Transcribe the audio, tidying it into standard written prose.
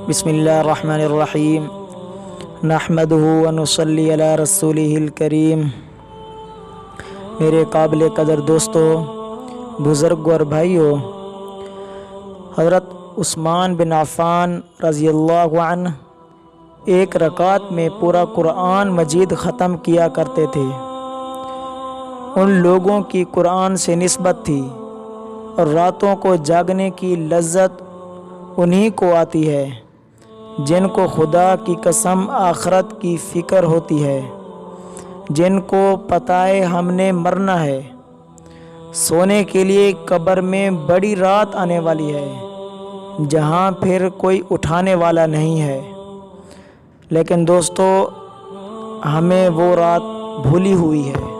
بسم اللہ الرحمن الرحیم نحمدہ ونصلی علی رسولہ الکریم۔ میرے قابل قدر دوستو، بزرگ اور بھائیو، حضرت عثمان بن عفان رضی اللہ عنہ ایک رکعت میں پورا قرآن مجید ختم کیا کرتے تھے۔ ان لوگوں کی قرآن سے نسبت تھی اور راتوں کو جاگنے کی لذت انہی کو آتی ہے جن کو خدا کی قسم آخرت کی فکر ہوتی ہے، جن کو پتہ ہے ہم نے مرنا ہے، سونے کے لیے قبر میں بڑی رات آنے والی ہے جہاں پھر کوئی اٹھانے والا نہیں ہے۔ لیکن دوستو، ہمیں وہ رات بھولی ہوئی ہے۔